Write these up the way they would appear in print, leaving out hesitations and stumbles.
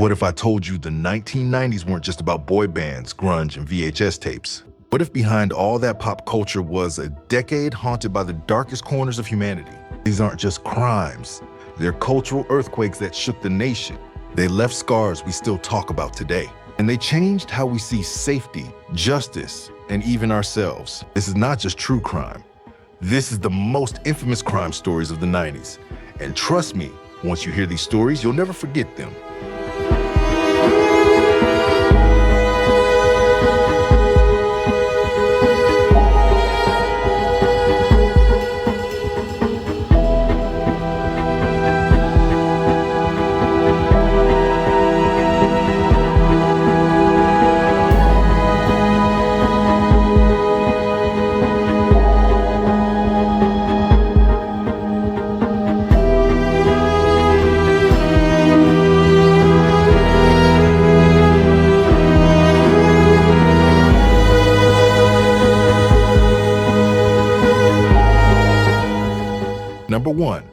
What if I told you the 1990s weren't just about boy bands, grunge, and VHS tapes? What if behind all that pop culture was a decade haunted by the darkest corners of humanity? These aren't just crimes. They're cultural earthquakes that shook the nation. They left scars we still talk about today. And they changed how we see safety, justice, and even ourselves. This is not just true crime. This is the most infamous crime stories of the 90s. And trust me, once you hear these stories, you'll never forget them. Number 1,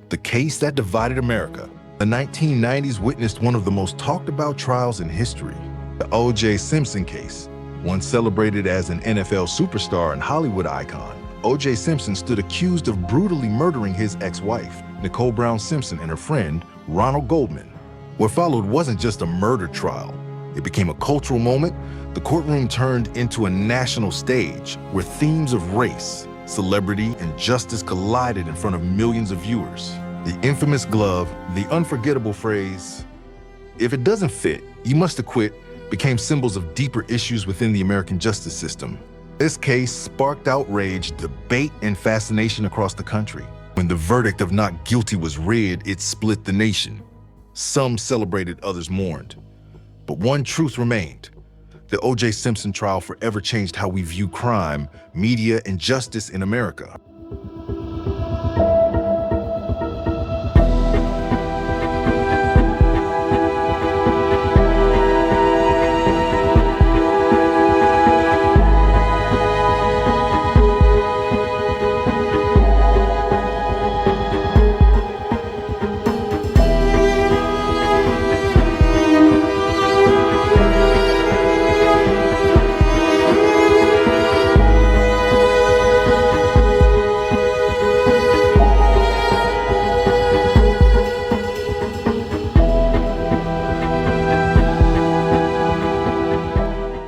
the case that divided America. The 1990s witnessed one of the most talked about trials in history, the O.J. Simpson case. Once celebrated as an NFL superstar and Hollywood icon, O.J. Simpson stood accused of brutally murdering his ex-wife, Nicole Brown Simpson, and her friend, Ronald Goldman. What followed wasn't just a murder trial. It became a cultural moment. The courtroom turned into a national stage where themes of race, celebrity, and justice collided in front of millions of viewers. The infamous glove, the unforgettable phrase, "If it doesn't fit, you must acquit," became symbols of deeper issues within the American justice system. This case sparked outrage, debate, and fascination across the country. When the verdict of not guilty was read, it split the nation. Some celebrated, others mourned. But one truth remained. The O.J. Simpson trial forever changed how we view crime, media, and justice in America.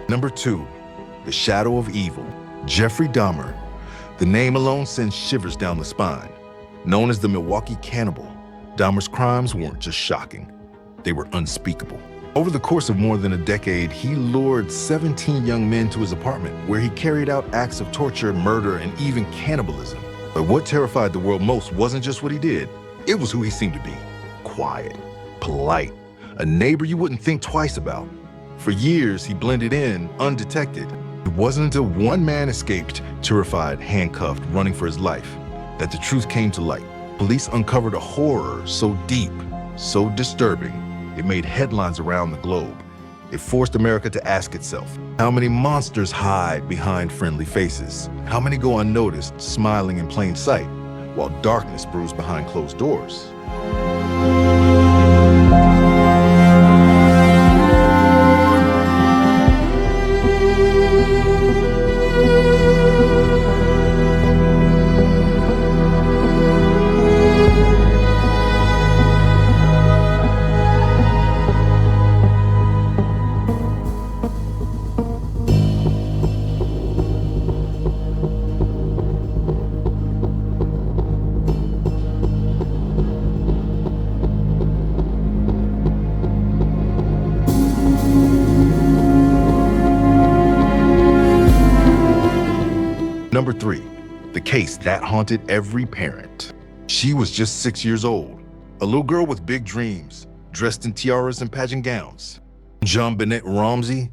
Number 2, the shadow of evil. Jeffrey Dahmer. The name alone sends shivers down the spine. Known as the Milwaukee Cannibal, Dahmer's crimes weren't just shocking, they were unspeakable. Over the course of more than a decade, he lured 17 young men to his apartment, where he carried out acts of torture, murder, and even cannibalism. But what terrified the world most wasn't just what he did, it was who he seemed to be. Quiet, polite, a neighbor you wouldn't think twice about. For years, he blended in, undetected. It wasn't until one man escaped, terrified, handcuffed, running for his life, that the truth came to light. Police uncovered a horror so deep, so disturbing, it made headlines around the globe. It forced America to ask itself, how many monsters hide behind friendly faces? How many go unnoticed, smiling in plain sight, while darkness brews behind closed doors? Number 3, the case that haunted every parent. She was just 6 years old, a little girl with big dreams, dressed in tiaras and pageant gowns. JonBenét Ramsey,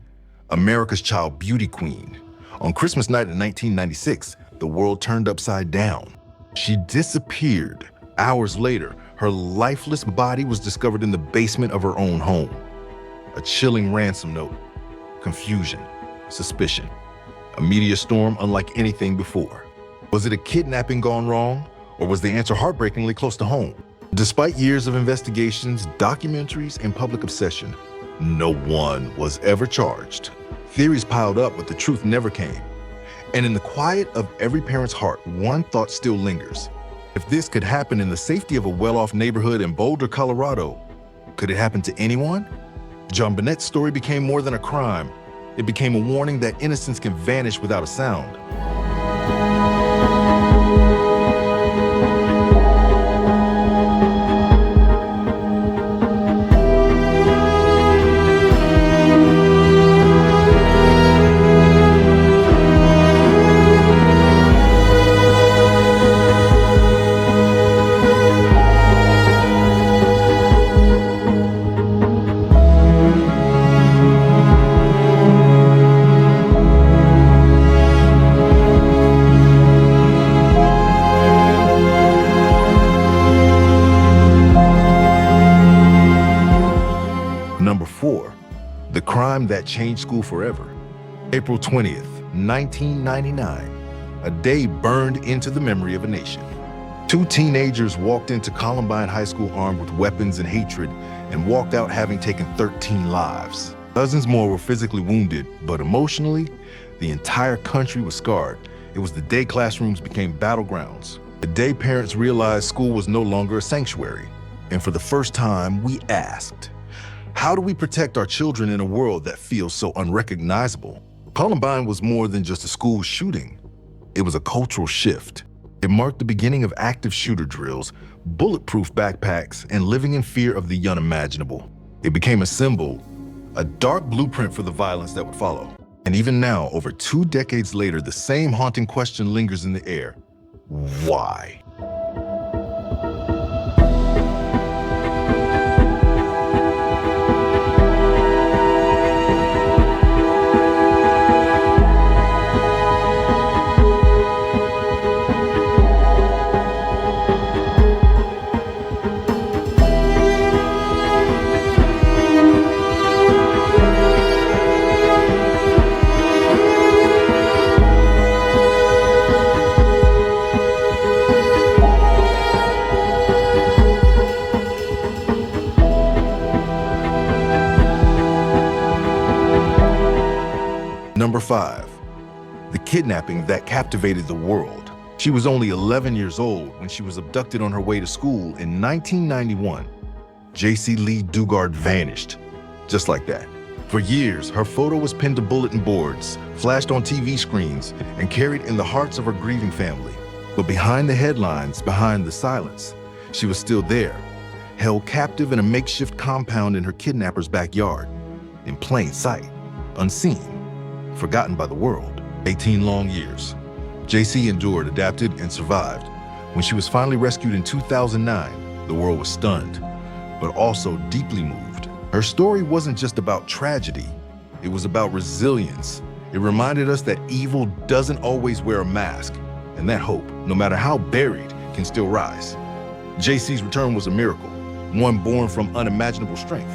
America's child beauty queen. On Christmas night in 1996, the world turned upside down. She disappeared. Hours later, her lifeless body was discovered in the basement of her own home. A chilling ransom note, confusion, suspicion. A media storm unlike anything before. Was it a kidnapping gone wrong, or was the answer heartbreakingly close to home? Despite years of investigations, documentaries, and public obsession, no one was ever charged. Theories piled up, but the truth never came. And in the quiet of every parent's heart, one thought still lingers. If this could happen in the safety of a well-off neighborhood in Boulder, Colorado, could it happen to anyone? JonBenét's story became more than a crime. It became a warning that innocence can vanish without a sound. Number 4, the crime that changed school forever. April 20th, 1999, a day burned into the memory of a nation. 2 teenagers walked into Columbine High School armed with weapons and hatred and walked out having taken 13 lives. Dozens more were physically wounded, but emotionally, the entire country was scarred. It was the day classrooms became battlegrounds. The day parents realized school was no longer a sanctuary. And for the first time, we asked, how do we protect our children in a world that feels so unrecognizable? Columbine was more than just a school shooting. It was a cultural shift. It marked the beginning of active shooter drills, bulletproof backpacks, and living in fear of the unimaginable. It became a symbol, a dark blueprint for the violence that would follow. And even now, over 2 decades later, the same haunting question lingers in the air. Why? Number 5, the kidnapping that captivated the world. She was only 11 years old when she was abducted on her way to school in 1991. J.C. Lee Dugard vanished, just like that. For years, her photo was pinned to bulletin boards, flashed on TV screens, and carried in the hearts of her grieving family. But behind the headlines, behind the silence, she was still there, held captive in a makeshift compound in her kidnapper's backyard, in plain sight, unseen, forgotten by the world. 18 long years. JC endured, adapted, and survived. When she was finally rescued in 2009, the world was stunned, but also deeply moved. Her story wasn't just about tragedy, it was about resilience. It reminded us that evil doesn't always wear a mask, and that hope, no matter how buried, can still rise. JC's return was a miracle, one born from unimaginable strength.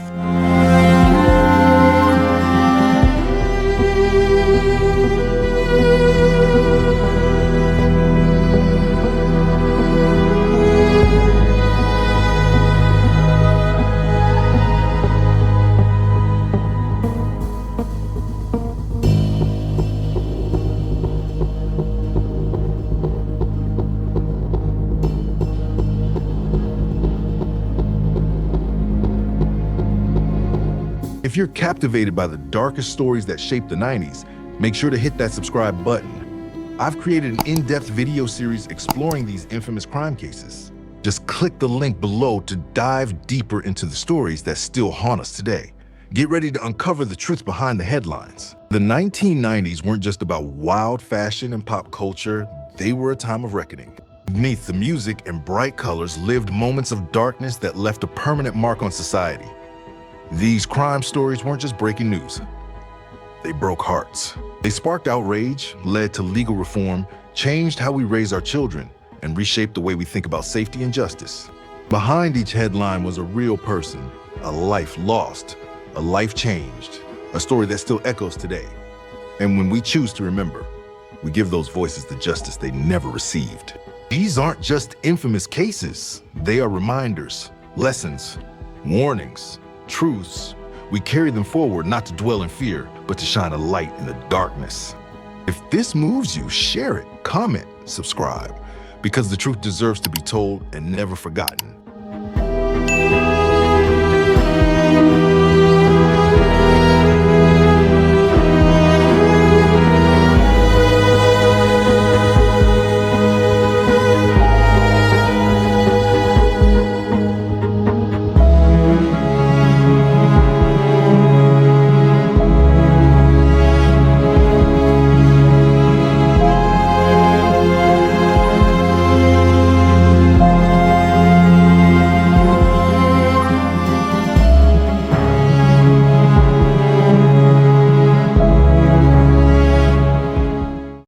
If you're captivated by the darkest stories that shaped the 90s, make sure to hit that subscribe button. I've created an in-depth video series exploring these infamous crime cases. Just click the link below to dive deeper into the stories that still haunt us today. Get ready to uncover the truth behind the headlines. The 1990s weren't just about wild fashion and pop culture, they were a time of reckoning. Beneath the music and bright colors lived moments of darkness that left a permanent mark on society. These crime stories weren't just breaking news. They broke hearts. They sparked outrage, led to legal reform, changed how we raise our children, and reshaped the way we think about safety and justice. Behind each headline was a real person, a life lost, a life changed, a story that still echoes today. And when we choose to remember, we give those voices the justice they never received. These aren't just infamous cases. They are reminders, lessons, warnings, truths. We carry them forward not to dwell in fear, but to shine a light in the darkness. If this moves you, share it, comment, subscribe, because the truth deserves to be told and never forgotten.